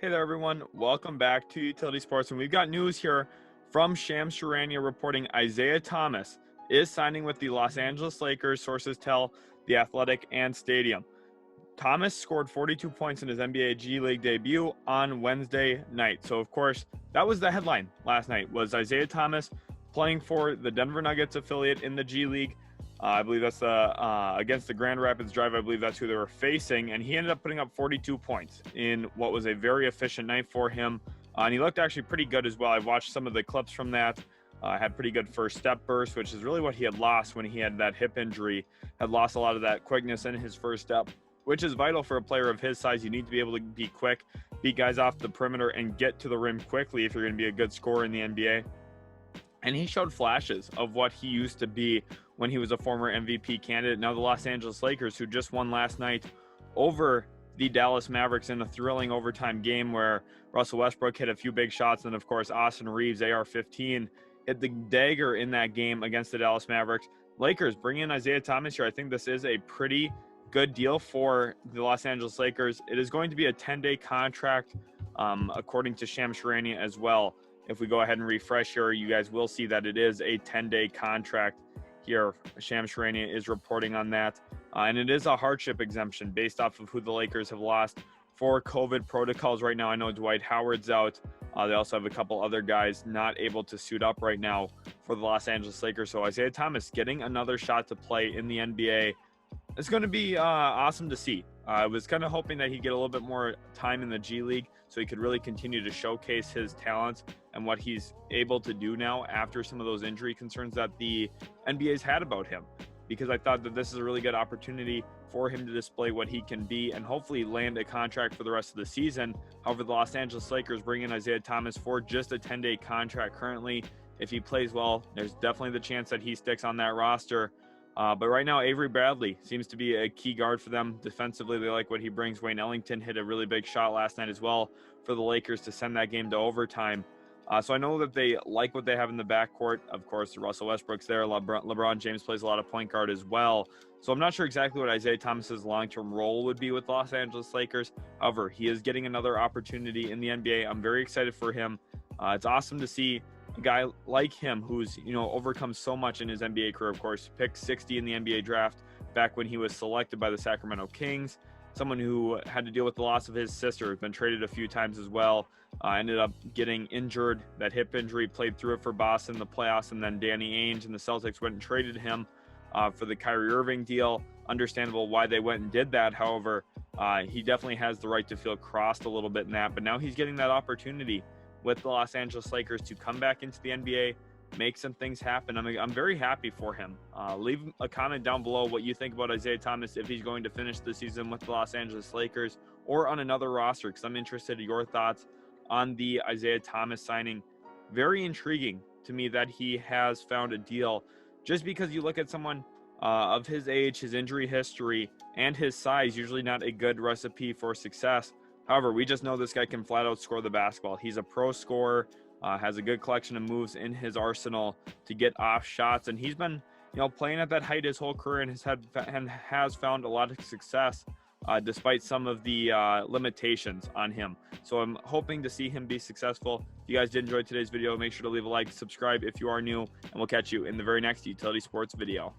Hey there, everyone. Welcome back to Utility Sports. And we've got news here from Shams Charania reporting Isaiah Thomas is signing with the Los Angeles Lakers, sources tell The Athletic and Stadium. Thomas scored 42 points in his NBA G League debut on Wednesday night. So, of course, that was the headline last night, was Isaiah Thomas playing for the Denver Nuggets affiliate in the G League. I believe that's against the Grand Rapids Drive. I believe that's who they were facing. And he ended up putting up 42 points in what was a very efficient night for him. And he looked actually pretty good as well. I watched some of the clips from that. Had pretty good first step burst, which is really what he had lost when he had that hip injury. Had lost a lot of that quickness in his first step, which is vital for a player of his size. You need to be able to be quick, beat guys off the perimeter, and get to the rim quickly if you're going to be a good scorer in the NBA. And he showed flashes of what he used to be when he was a former MVP candidate. Now the Los Angeles Lakers, who just won last night over the Dallas Mavericks in a thrilling overtime game where Russell Westbrook hit a few big shots, and of course Austin Reeves, AR-15, hit the dagger in that game against the Dallas Mavericks. Lakers bring in Isaiah Thomas here. I think this is a pretty good deal for the Los Angeles Lakers. It is going to be a 10-day contract, according to Shams Charania as well. If we go ahead and refresh here, you guys will see that it is a 10-day contract here. Shams Charania is reporting on that. And it is a hardship exemption based off of who the Lakers have lost for COVID protocols right now. I know Dwight Howard's out. They also have a couple other guys not able to suit up right now for the Los Angeles Lakers. So Isaiah Thomas getting another shot to play in the NBA. It's going to be awesome to see. I was kind of hoping that he'd get a little bit more time in the G League so he could really continue to showcase his talents and what he's able to do now after some of those injury concerns that the NBA's had about him. Because I thought that this is a really good opportunity for him to display what he can be and hopefully land a contract for the rest of the season. However, the Los Angeles Lakers bring in Isaiah Thomas for just a 10-day contract currently. If he plays well, there's definitely the chance that he sticks on that roster. But right now, Avery Bradley seems to be a key guard for them. Defensively, they like what he brings. Wayne Ellington hit a really big shot last night as well for the Lakers to send that game to overtime. So I know that they like what they have in the backcourt. Of course, Russell Westbrook's there. LeBron James plays a lot of point guard as well. So I'm not sure exactly what Isaiah Thomas's long-term role would be with Los Angeles Lakers. However, he is getting another opportunity in the NBA. I'm very excited for him. It's awesome to see a guy like him who's, overcome so much in his NBA career. Of course, picked 60 in the NBA draft back when he was selected by the Sacramento Kings. Someone who had to deal with the loss of his sister, has been traded a few times as well. Ended up getting injured, that hip injury, played through it for Boston in the playoffs, and then Danny Ainge and the Celtics went and traded him for the Kyrie Irving deal. Understandable why they went and did that. However, he definitely has the right to feel crossed a little bit in that. But now he's getting that opportunity with the Los Angeles Lakers to come back into the NBA, make some things happen. I'm very happy for him. Leave a comment down below what you think about Isaiah Thomas, if he's going to finish the season with the Los Angeles Lakers or on another roster, because I'm interested in your thoughts on the Isaiah Thomas signing. Very intriguing to me that he has found a deal, just because you look at someone of his age, his injury history, and his size, usually not a good recipe for success. However, we just know this guy can flat out score the basketball. He's a pro scorer, has a good collection of moves in his arsenal to get off shots, and he's been, playing at that height his whole career and has found a lot of success despite some of the limitations on him. So I'm hoping to see him be successful. If you guys did enjoy today's video, make sure to leave a like, subscribe if you are new, and we'll catch you in the very next Utility Sports video.